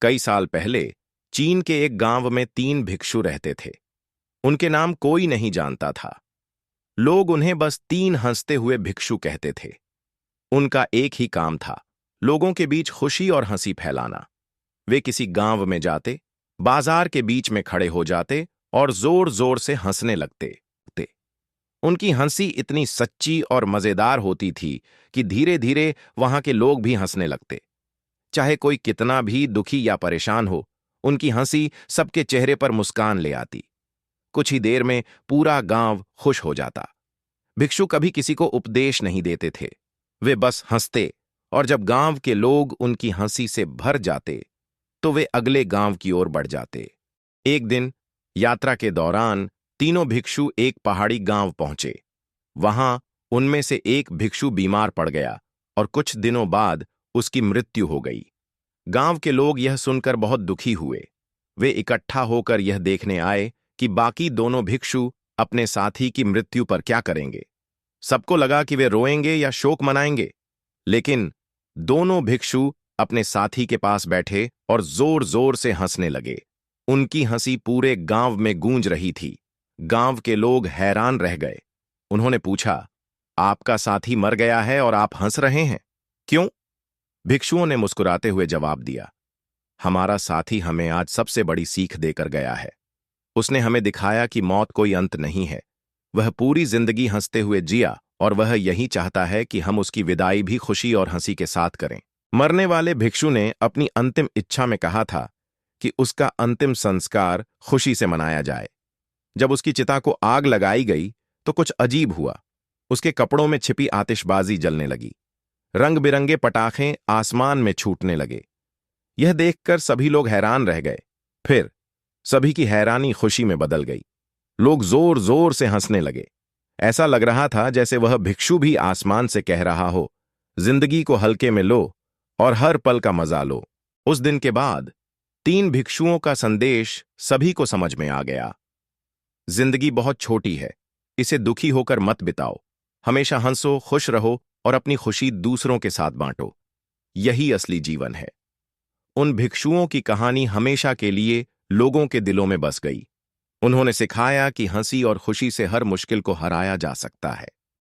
कई साल पहले चीन के एक गांव में 3 भिक्षु रहते थे। उनके नाम कोई नहीं जानता था। लोग उन्हें बस 3 हंसते हुए भिक्षु कहते थे। उनका एक ही काम था, लोगों के बीच खुशी और हंसी फैलाना। वे किसी गांव में जाते, बाजार के बीच में खड़े हो जाते और जोर जोर से हंसने लगते। उनकी हंसी इतनी सच्ची और मजेदार होती थी कि धीरे धीरे वहां के लोग भी हंसने लगते। चाहे कोई कितना भी दुखी या परेशान हो, उनकी हंसी सबके चेहरे पर मुस्कान ले आती। कुछ ही देर में पूरा गांव खुश हो जाता। भिक्षु कभी किसी को उपदेश नहीं देते थे, वे बस हंसते, और जब गांव के लोग उनकी हंसी से भर जाते तो वे अगले गांव की ओर बढ़ जाते। एक दिन यात्रा के दौरान तीनों भिक्षु एक पहाड़ी गांव पहुंचे। वहां उनमें से एक भिक्षु बीमार पड़ गया और कुछ दिनों बाद उसकी मृत्यु हो गई। गांव के लोग यह सुनकर बहुत दुखी हुए। वे इकट्ठा होकर यह देखने आए कि बाकी दोनों भिक्षु अपने साथी की मृत्यु पर क्या करेंगे। सबको लगा कि वे रोएंगे या शोक मनाएंगे, लेकिन दोनों भिक्षु अपने साथी के पास बैठे और जोर जोर से हंसने लगे। उनकी हंसी पूरे गांव में गूंज रही थी। गांव के लोग हैरान रह गए। उन्होंने पूछा, आपका साथी मर गया है और आप हंस रहे हैं, क्यों? भिक्षुओं ने मुस्कुराते हुए जवाब दिया, हमारा साथी हमें आज सबसे बड़ी सीख देकर गया है। उसने हमें दिखाया कि मौत कोई अंत नहीं है। वह पूरी जिंदगी हंसते हुए जिया और वह यही चाहता है कि हम उसकी विदाई भी खुशी और हंसी के साथ करें। मरने वाले भिक्षु ने अपनी अंतिम इच्छा में कहा था कि उसका अंतिम संस्कार खुशी से मनाया जाए। जब उसकी चिता को आग लगाई गई तो कुछ अजीब हुआ। उसके कपड़ों में छिपी आतिशबाजी जलने लगी। रंग बिरंगे पटाखे आसमान में छूटने लगे। यह देखकर सभी लोग हैरान रह गए। फिर सभी की हैरानी खुशी में बदल गई। लोग जोर जोर से हंसने लगे। ऐसा लग रहा था जैसे वह भिक्षु भी आसमान से कह रहा हो, जिंदगी को हल्के में लो और हर पल का मजा लो। उस दिन के बाद 3 भिक्षुओं का संदेश सभी को समझ में आ गया। जिंदगी बहुत छोटी है, इसे दुखी होकर मत बिताओ। हमेशा हंसो, खुश रहो और अपनी खुशी दूसरों के साथ बांटो। यही असली जीवन है। उन भिक्षुओं की कहानी हमेशा के लिए लोगों के दिलों में बस गई। उन्होंने सिखाया कि हंसी और खुशी से हर मुश्किल को हराया जा सकता है।